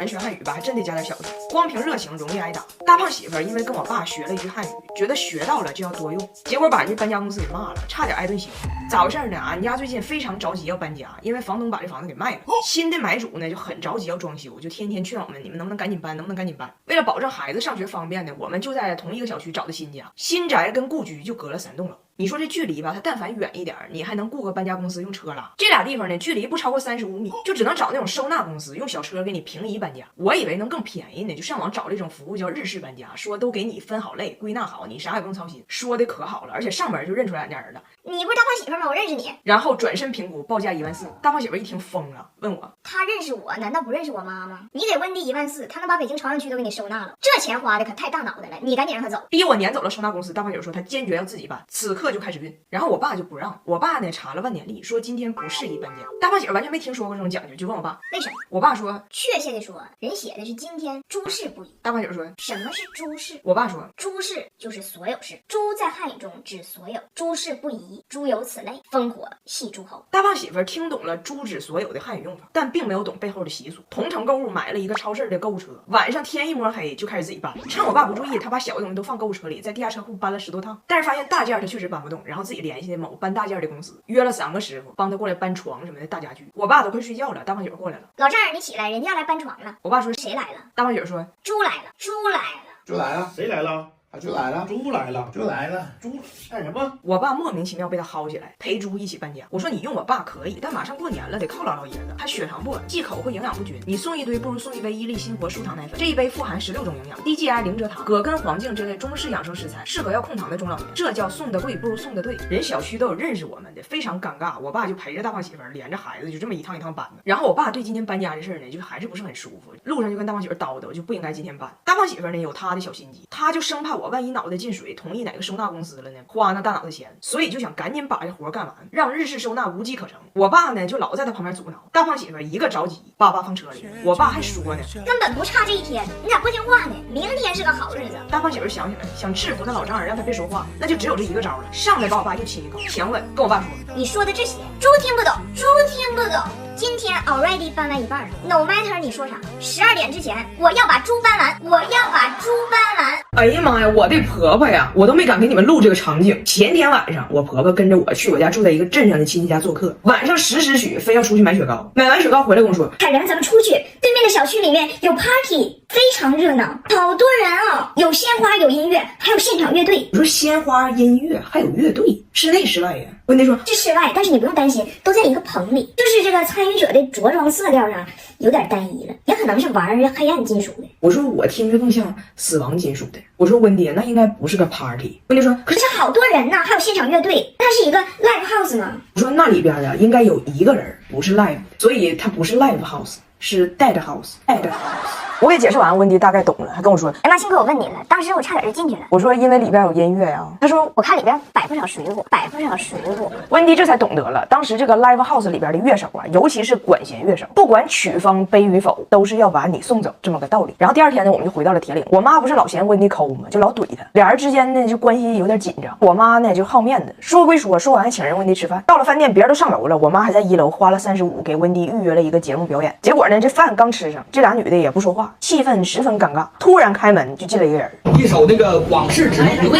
人学汉语吧，还真得加点小心。光凭热情容易挨打。大胖媳妇因为跟我爸学了一句汉语，觉得学到了就要多用，结果把人家搬家公司给骂了，差点挨顿刑。咋回事呢？俺家最近非常着急要搬家，因为房东把这房子给卖了，新的买主呢就很着急要装修，就天天劝我们，你们能不能赶紧搬，能不能赶紧搬？为了保证孩子上学方便呢，我们就在同一个小区找的新家，新宅跟故居就隔了3栋楼。你说这距离吧，它但凡远一点，你还能雇个搬家公司用车拉。这俩地方呢，距离不超过35米，就只能找那种收纳公司用小车给你平移搬家。我以为能更便宜呢，就上网找这种服务叫日式搬家，说都给你分好类，归纳好，你啥也不用操心。说的可好了，而且上门就认出来俺家人了。你不是大胖媳妇吗？我认识你。然后转身评估报价14000，大胖媳妇一听疯了，问我他认识我，难道不认识我妈吗？你给温迪14000，他能把北京朝阳区都给你收纳了，这钱花的可太大脑袋了，你赶紧让他走，逼我撵走了收纳公司。大胖媳妇说他坚决要自己搬，此刻就开始运。然后我爸就不让，我爸呢查了万年历，说今天不适宜搬家。大胖媳妇完全没听说过这种讲究，就问我爸为什么。我爸说确切的说，人写的是今天诸事不宜。大胖媳妇说什么是诸事？我爸说诸事就是所有事，诸在汉语中指所有，诸事不宜，诸有此类，烽火戏诸侯。大胖媳妇听懂了诸指所有的汉语用法，但并没有懂背后的习俗。同城购物买了一个超市的购物车，晚上天一摸黑就开始自己搬。趁我爸不注意，他把小的东西都放购物车里，在地下车库搬了10多趟，但是发现大件他确实搬不动，然后自己联系某搬大件的公司，约了3个师傅帮他过来搬床什么的大家具。我爸都快睡觉了，大胖媳妇过来了，老丈人你起来，人家要来搬床了。我爸说谁来了？大胖媳妇说猪来了，猪来了，猪来了，谁来了？猪来了，猪来了，猪来了，猪干什么？我爸莫名其妙被他薅起来陪猪一起搬家。我说你用我爸可以，但马上过年了得犒劳老爷子，他血糖不稳，忌口会营养不均，你送一堆不如送一杯伊利新活舒糖奶粉，这一杯富含16种营养，低 GI 零蔗糖，葛根黄精这类中式养生食材，适合要控糖的中老年。这叫送的贵不如送的对，人小区都有认识我们的，非常尴尬。我爸就陪着大胖媳妇连着孩子就这么一趟一趟搬的。然后我爸对今天搬家这事儿呢，就还是不是很舒服，路上就跟大胖媳妇叨叨，就不应该今天搬。大胖媳妇呢有她的小心机，她就生怕我万一脑袋进水同意哪个收纳公司了呢，花那大脑袋钱，所以就想赶紧把这活干完，让日式收纳无机可乘。我爸呢就老在他旁边阻挠，大胖媳妇一个着急，叭叭放车里。我爸还说呢，根本不差这一天，你咋不听话呢？明天是个好日子。大胖媳妇想起来，想制服他老丈人，让他别说话，那就只有这一个招了，上来把我爸就亲一口，强吻，跟我爸说，你说的这些，猪听不懂，猪听不懂。今天 already 搬完一半了 ，no matter 你说啥，12点之前我要把猪搬完，我要把猪搬完。哎呀妈呀，我的婆婆呀，我都没敢给你们录这个场景。前天晚上，我婆婆跟着我去我家住在一个镇上的亲戚家做客，晚上10时许非要出去买雪糕，买完雪糕回来跟我说，凯然，咱们出去，对面的小区里面有 party， 非常热闹，好多人啊，有鲜花，有音乐，还有现场乐队。我说鲜花、音乐还有乐队，室内室外呀？温迪说是室外，但是你不用担心，都在一个棚里，就是这个参与者的着装色调上有点单一了，也可能是玩黑暗金属的。我说我听着更像死亡金属的。我说温迪，那应该不是个 party。温迪说可是好多人呢，还有现场乐队，它是一个 live house 吗？我说那里边呀应该有一个人，不是 live， 所以它不是 live house， 是 dead house。dead house。我给解释完，温迪大概懂了，还跟我说，哎妈，幸亏我问你了，当时我差点就进去了。我说因为里边有音乐呀。他说我看里边摆不少水果，摆不少水果。温迪这才懂得了，当时这个 live house 里边的乐手啊，尤其是管弦乐手，不管曲风悲与否，都是要把你送走这么个道理。然后第2天呢，我们就回到了铁岭。我妈不是老嫌温迪抠嘛，就老怼他，俩人之间呢就关系有点紧张。我妈呢就好面子，说归说，说完还请人温迪吃饭。到了饭店，别人都上楼了，我妈还在1楼花了35给温迪预约了一个节目表演。结果呢，这饭刚吃上，这俩女的也不说话，气氛十分尴尬。突然开门就进来一个人，一首那个往事只能回味。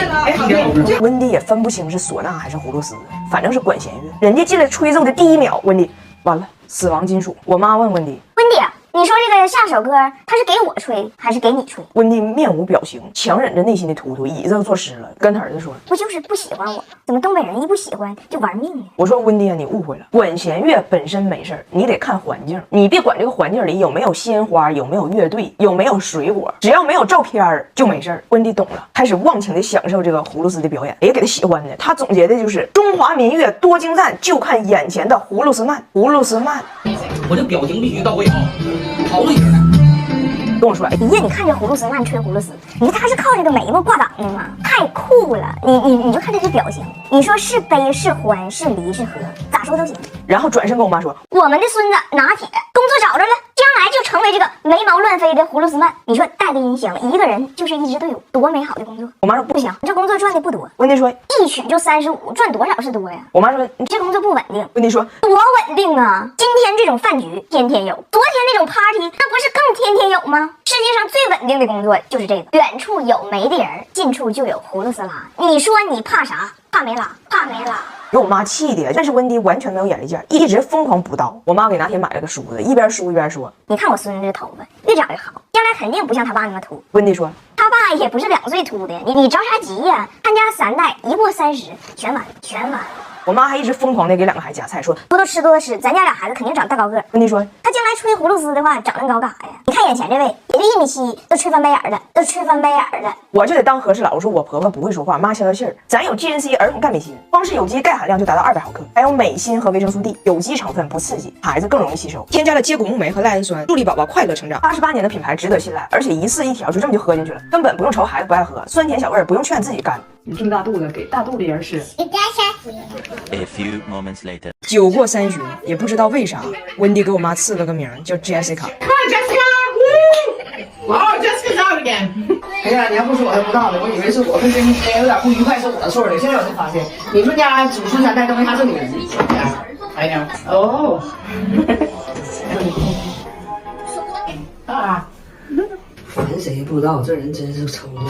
温迪也分不清是唢呐还是葫芦丝，反正是管弦乐。人家进来吹奏的第1秒，温迪完了，死亡金属。我妈问温迪，温迪，你说这个下首歌，他是给我吹还是给你吹？温迪面无表情，强忍着内心的突突，椅子都坐湿了，跟他儿子说，不就是不喜欢我？怎么东北人一不喜欢就玩命呢？我说温迪啊，你误会了，管弦乐本身没事儿，你得看环境，你别管这个环境里有没有鲜花，有没有乐队，有没有水果，只要没有照片就没事儿。温迪懂了，开始忘情的享受这个葫芦丝的表演，也给他喜欢的。他总结的就是中华民乐多精湛，就看眼前的葫芦丝慢，葫芦丝慢。我这表情必须到位啊，陶醉着呢。跟我说，哎爷，你看这葫芦丝慢吹葫芦丝，你说他是靠这个眉毛挂档的吗？太酷了！你就看这个表情，你说是悲是欢是离是合，咋说都行。然后转身跟我妈说，我们的孙子拿铁，工作找着了，这样来就成为这个没毛乱飞的葫芦丝曼。你说带个音响，一个人就是一支队伍，多美好的工作。我妈说不行，你这工作赚的不多。温迪说一曲就35，赚多少是多呀？我妈说你这工作不稳定。温迪说多稳定啊！今天这种饭局天天有，昨天那种 party 那不是更天天有吗？世界上最稳定的工作就是这个，远处有没的人，近处就有葫芦丝拉。你说你怕啥？怕没拉，怕没拉。给我妈气的，但是温迪完全没有眼力劲儿，一直疯狂补刀。我妈给拿铁买了个梳子，一边梳一边说：“你看我孙子的头发越长越好，将来肯定不像他爸那么秃。”温迪说他爸也不是2岁秃的，你着啥急呀？他家3代一过30全完全完。我妈还一直疯狂的给2个孩子夹菜，说多多吃多多吃，咱家俩孩子肯定长大高个。温迪说他将来吹葫芦丝的话，长那高干啥呀？你看眼前这位也就1.7米，都吹翻白眼了，都吹翻白眼了。我就得当和事佬，我说我婆婆不会说话，妈消消气儿。咱有 GNC 儿童钙镁锌，光是有机钙含量就达到200毫克，还有镁锌和维生素 D， 有机成分不刺激，孩子更容易吸收。添加了接骨木酶和赖氨酸，助力宝宝快乐成长。88年的品牌值得信赖，而且一次一条就这么就喝进去了，根本不用愁孩子不爱喝，酸甜小味儿不用劝自己干。你这么大肚子，给大肚子人吃。A few moments later. 酒过3巡，也不知道为啥，温迪给我妈赐了个名叫 Jessica。哇 ，Jessica out again！ 哎呀，你要不说我还不知道呢，我以为是我跟跟有点不愉快是我的错的。现在我才发现，你们家祖孙3代都没啥正经人。哎呀，哦。啊！人谁也不知道，这人真是抽断。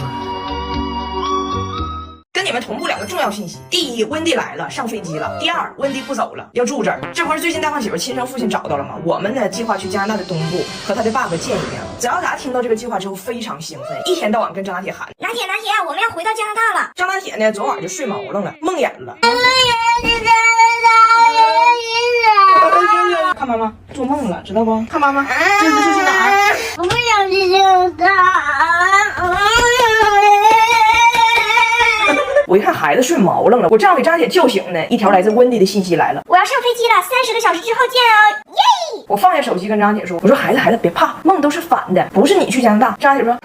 跟你们同步2个重要信息：第一，温迪来了，上飞机了；第二，温迪不走了，要住这儿。这不是最近大胖媳妇亲生父亲找到了吗？我们呢计划去加拿大的东部和他的爸爸见一面。只要大家听到这个计划之后非常兴奋，一天到晚跟张大铁喊：拿铁，我们要回到加拿大了。张大铁呢昨晚就睡毛愣了，梦魇了。看妈妈做梦了，知道不？看妈妈，这是去哪儿？我不想去加拿大。我一看孩子睡毛愣了，我正要给张大铁叫醒呢，一条来自温迪的信息来了：我要上飞机了，30个小时之后见哦，耶！我放下手机跟张大铁说：“我说孩子别怕，梦都是反的，不是你去加拿大。”张大铁说：“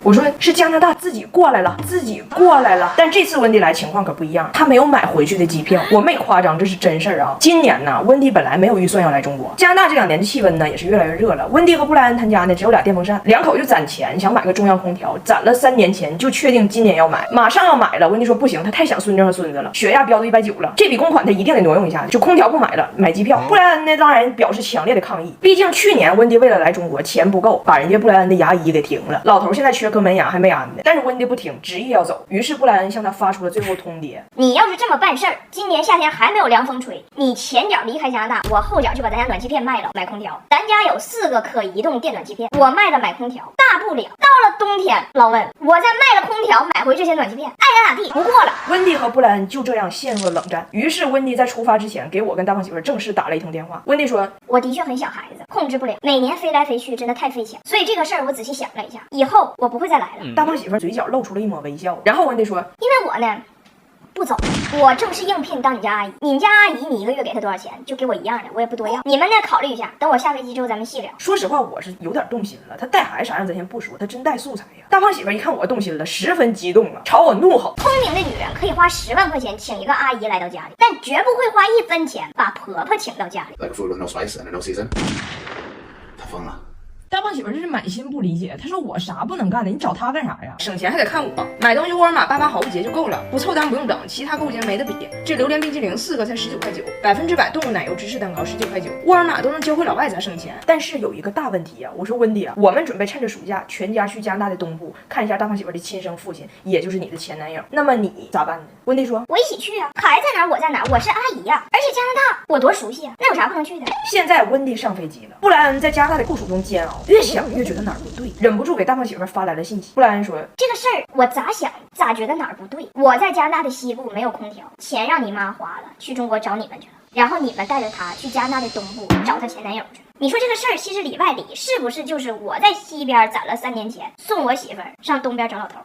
我说是加拿大自己过来了，自己过来了。但这次温迪来情况可不一样，他没有买回去的机票，我没夸张，这是真事儿啊。今年呢，温迪本来没有预算要来中国，加拿大这2年的气温呢也是越来越热了。温迪和布莱恩他家呢只有俩电风扇，2口就攒钱想买个中央空调，攒了3年前就确定今年要买，马上要买了。温迪说不行，他太想孙子和孙子了，血压飙到190了，这笔公款他一定得挪用一下，就空调不买了，买机票。布莱恩呢当然表示强烈的抗议，毕竟去年温迪为了来中国钱不够，把人家布莱恩的牙医给停了，老头现在缺颗门牙还没安呢。但是温迪不听，执意要走，于是布莱恩向他发出了最后通牒：你要是这么办事儿，今年夏天还没有凉风吹，你前脚离开加拿大，我后脚就把咱家暖气片卖了，买空调。咱家有4个可移动电暖气片，我卖了买空调，大不了到了冬天，老温我再卖了空调，买回这些暖气片，爱咋咋地，不过了。温迪和布莱恩就这样陷入了冷战。于是温迪在出发之前给我跟大胖媳妇正式打了一通电话。温迪说：我的确很小孩子，控制不了，每年飞来飞去真的太费钱，所以这个事儿我仔细想了一下，以后我不会再来了。大胖媳妇嘴角露出了一抹微笑，然后温迪说：因为我呢不走，我正式应聘当你家阿姨。你家阿姨，你一个月给她多少钱？就给我一样的，我也不多要。你们呢，考虑一下，等我下飞机之后咱们细聊。说实话，我是有点动心了。他带孩子啥样咱先不说，他真带素材呀。大胖媳妇一看我动心了，十分激动啊，朝我怒吼：聪明的女人可以花10万块钱请一个阿姨来到家里，但绝不会花1分钱把婆婆请到家里。 Like food with no spice and no season. 他疯了。大胖媳妇这是满心不理解，她说我啥不能干的，你找她干啥呀？省钱还得看我，买东西沃尔玛88毫一节就够了，不凑单不用等，其他购物节没得比。这榴莲冰淇淋4个才19块9，100%动物奶油芝士蛋糕19块9，沃尔玛都能教会老外咋省钱。但是有一个大问题呀，我说温迪啊，我们准备趁着暑假全家去加拿大的东部看一下大胖媳妇的亲生父亲，也就是你的前男友，那么你咋办呢？温迪说：我一起去啊，孩在哪儿我在哪儿，我是阿姨呀，而且加拿大我多熟悉啊，那有啥不能去的？现在温迪上飞机了，布莱恩在加拿大的酷暑中煎熬，越想越觉得哪儿不对，忍不住给大胖媳妇发来了信息。布莱恩说：这个事儿我咋想咋觉得哪儿不对，我在加拿大的西部没有空调，钱让你妈花了，去中国找你们去了，然后你们带着她去加拿大的东部找她前男友去了。你说这个事儿其实里外里是不是就是我在西边攒了3年钱，送我媳妇儿上东边找老头？